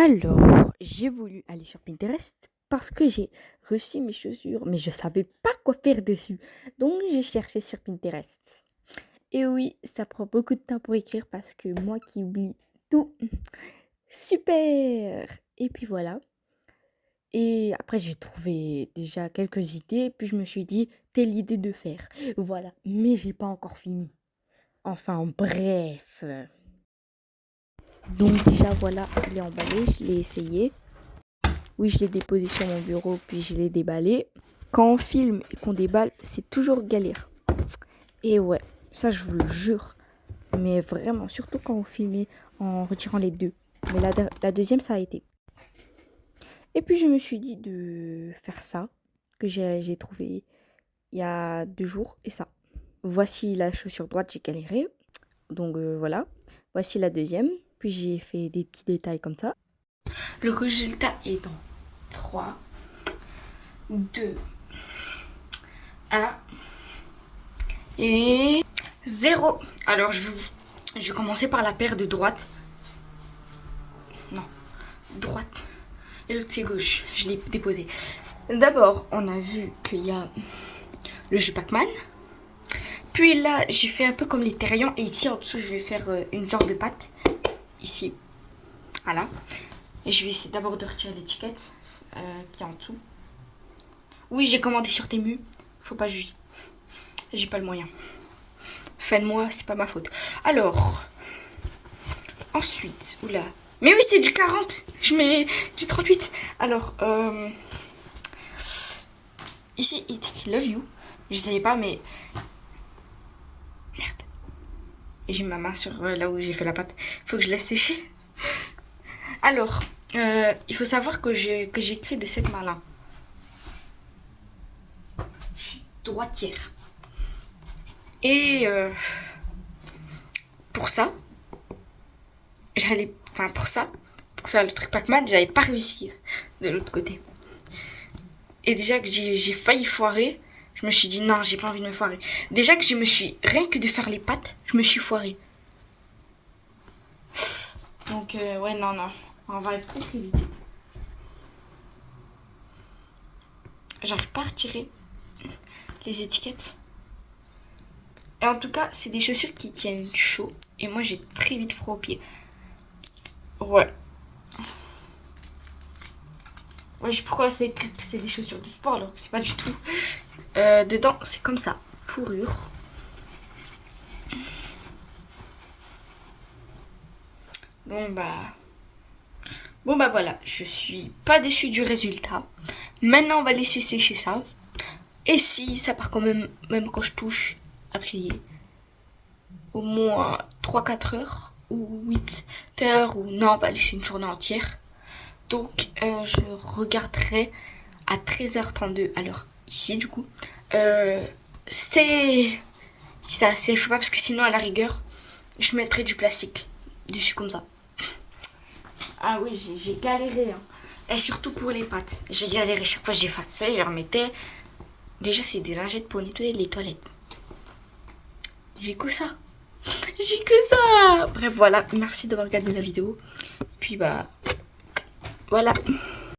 Alors, j'ai voulu aller sur Pinterest parce que j'ai reçu mes chaussures, mais je savais pas quoi faire dessus. Donc, j'ai cherché sur Pinterest. Et oui, ça prend beaucoup de temps pour écrire parce que moi qui oublie tout, super! Et puis voilà. Et après, j'ai trouvé déjà quelques idées, puis je me suis dit, telle idée de faire. Voilà, mais j'ai pas encore fini. Enfin, bref. Donc déjà, voilà, il est emballé, je l'ai essayé. Oui, je l'ai déposé sur mon bureau, puis je l'ai déballé. Quand on filme et qu'on déballe, c'est toujours galère. Et ouais, ça je vous le jure. Mais vraiment, surtout quand vous filmez en retirant les deux. Mais la deuxième, ça a été. Et puis je me suis dit de faire ça, que j'ai trouvé il y a 2 jours, et ça. Voici la chaussure droite, j'ai galéré. Donc voilà. Voici la deuxième. Puis j'ai fait des petits détails comme ça. Le résultat est dans 3, 2, 1 et 0. Alors je vais commencer par la paire de droite. Non, droite. Et l'autre c'est gauche. Je l'ai déposé. D'abord, on a vu qu'il y a le jeu Pac-Man. Puis là, j'ai fait un peu comme les terriens. Et ici, en dessous, je vais faire une genre de pâte. Ici. Voilà. Et je vais essayer d'abord de retirer l'étiquette qui est en dessous. Oui, j'ai commandé sur Temu. Faut pas juger. J'ai pas le moyen. Fin de mois, c'est pas ma faute. Alors, ensuite, oula. Mais oui, c'est du 40. Je mets du 38. Alors, ici, il dit love you. Je savais pas, mais... Merde. J'ai ma main sur là où j'ai fait la pâte. Faut que je laisse sécher. Alors, il faut savoir que j'écris de cette main-là. Je suis droitière. Et pour ça, pour faire le truc Pac-Man, j'allais pas réussir de l'autre côté. Et déjà que j'ai failli foirer, je me suis dit non, j'ai pas envie de me foirer. Déjà que rien que de faire les pattes, je me suis foirée. Donc ouais, non, on va être très vite. J'arrive pas à retirer les étiquettes. Et en tout cas, c'est des chaussures qui tiennent chaud. Et moi, j'ai très vite froid aux pieds. Ouais. Ouais, je sais pourquoi c'est écrit que c'est des chaussures de sport alors que c'est pas du tout. Dedans, c'est comme ça. Fourrure. Bon bah voilà. Je suis pas déçue du résultat. Maintenant, on va laisser sécher ça. Et si ça part quand même quand je touche, après au moins 3-4 heures ou 8 heures ou non, on va laisser une journée entière. Donc je regarderai à 13h32 à l'heure ici du coup. C'est ça sèche pas parce que sinon à la rigueur je mettrai du plastique dessus comme ça. Ah oui, j'ai galéré hein. Et surtout pour les pâtes. J'ai galéré chaque fois que j'effaçais, je remettais. Déjà c'est des lingettes pour nettoyer les toilettes. J'ai que ça. J'ai que ça. Bref voilà, merci d'avoir regardé la vidéo. Puis bah voilà.